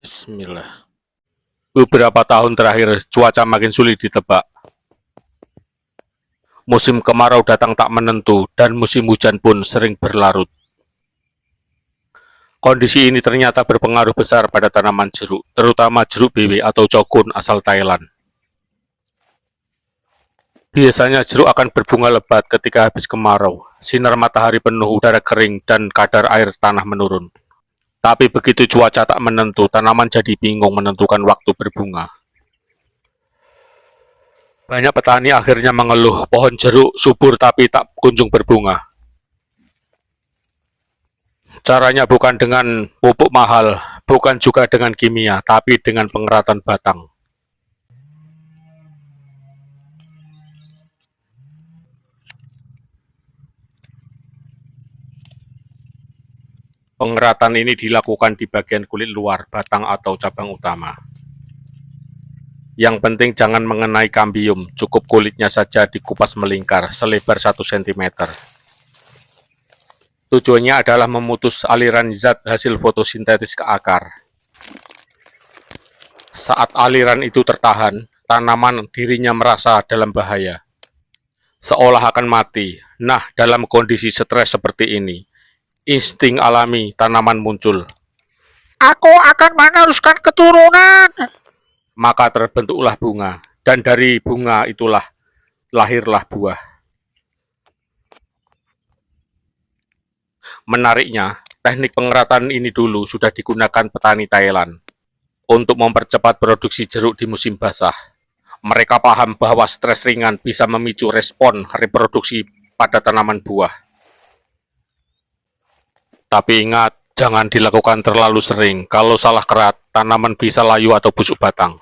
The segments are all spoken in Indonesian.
Bismillah. Beberapa tahun terakhir, cuaca makin sulit ditebak. Musim kemarau datang tak menentu, dan musim hujan pun sering berlarut. Kondisi ini ternyata berpengaruh besar pada tanaman jeruk, terutama jeruk bawang atau cokun asal Thailand. Biasanya jeruk akan berbunga lebat ketika habis kemarau, sinar matahari penuh, udara kering, dan kadar air tanah menurun. Tapi begitu cuaca tak menentu, tanaman jadi bingung menentukan waktu berbunga. Banyak petani akhirnya mengeluh, pohon jeruk subur tapi tak kunjung berbunga. Caranya bukan dengan pupuk mahal, bukan juga dengan kimia, tapi dengan pengeratan batang. Pengeratan ini dilakukan di bagian kulit luar, batang atau cabang utama. Yang penting jangan mengenai kambium, cukup kulitnya saja dikupas melingkar, selebar 1 cm. Tujuannya adalah memutus aliran zat hasil fotosintesis ke akar. Saat aliran itu tertahan, tanaman dirinya merasa dalam bahaya, seolah akan mati. Nah, dalam kondisi stres seperti ini, insting alami tanaman muncul. Aku akan meneruskan keturunan. Maka terbentuklah bunga, dan dari bunga itulah lahirlah buah. Menariknya, teknik pengeratan ini dulu sudah digunakan petani Thailand untuk mempercepat produksi jeruk di musim basah. Mereka paham bahwa stres ringan bisa memicu respon reproduksi pada tanaman buah. Tapi ingat, jangan dilakukan terlalu sering. Kalau salah kerat, tanaman bisa layu atau busuk batang.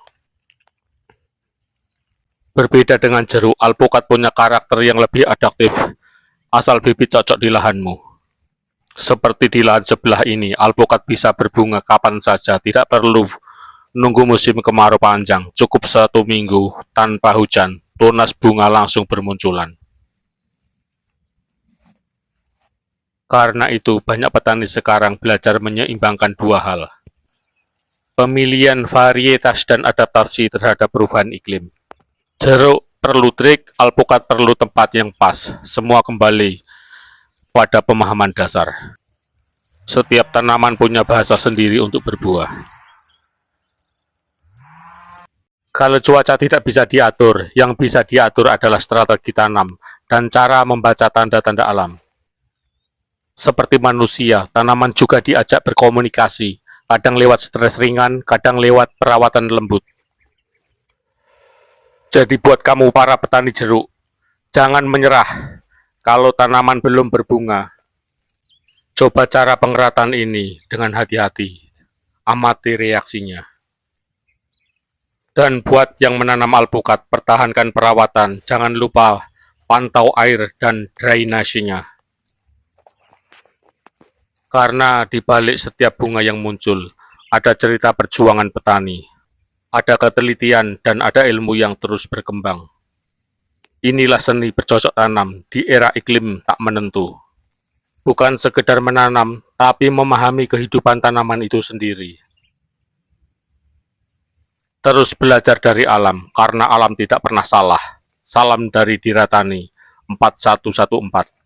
Berbeda dengan jeruk, alpukat punya karakter yang lebih adaptif, asal bibit cocok di lahanmu. Seperti di lahan sebelah ini, alpukat bisa berbunga kapan saja, tidak perlu nunggu musim kemarau panjang, cukup 1 minggu tanpa hujan, tunas bunga langsung bermunculan. Karena itu, banyak petani sekarang belajar menyeimbangkan dua hal. Pemilihan varietas dan adaptasi terhadap perubahan iklim. Jeruk perlu trik, alpukat perlu tempat yang pas. Semua kembali pada pemahaman dasar. Setiap tanaman punya bahasa sendiri untuk berbuah. Kalau cuaca tidak bisa diatur, yang bisa diatur adalah strategi tanam dan cara membaca tanda-tanda alam. Seperti manusia, tanaman juga diajak berkomunikasi, kadang lewat stres ringan, kadang lewat perawatan lembut. Jadi buat kamu para petani jeruk, jangan menyerah kalau tanaman belum berbunga. Coba cara pengeratan ini dengan hati-hati, amati reaksinya. Dan buat yang menanam alpukat, pertahankan perawatan, jangan lupa pantau air dan drainasenya. Karena di balik setiap bunga yang muncul, ada cerita perjuangan petani, ada ketelitian, dan ada ilmu yang terus berkembang. Inilah seni bercocok tanam di era iklim tak menentu. Bukan sekedar menanam, tapi memahami kehidupan tanaman itu sendiri. Terus belajar dari alam, karena alam tidak pernah salah. Salam dari Diratani 4114.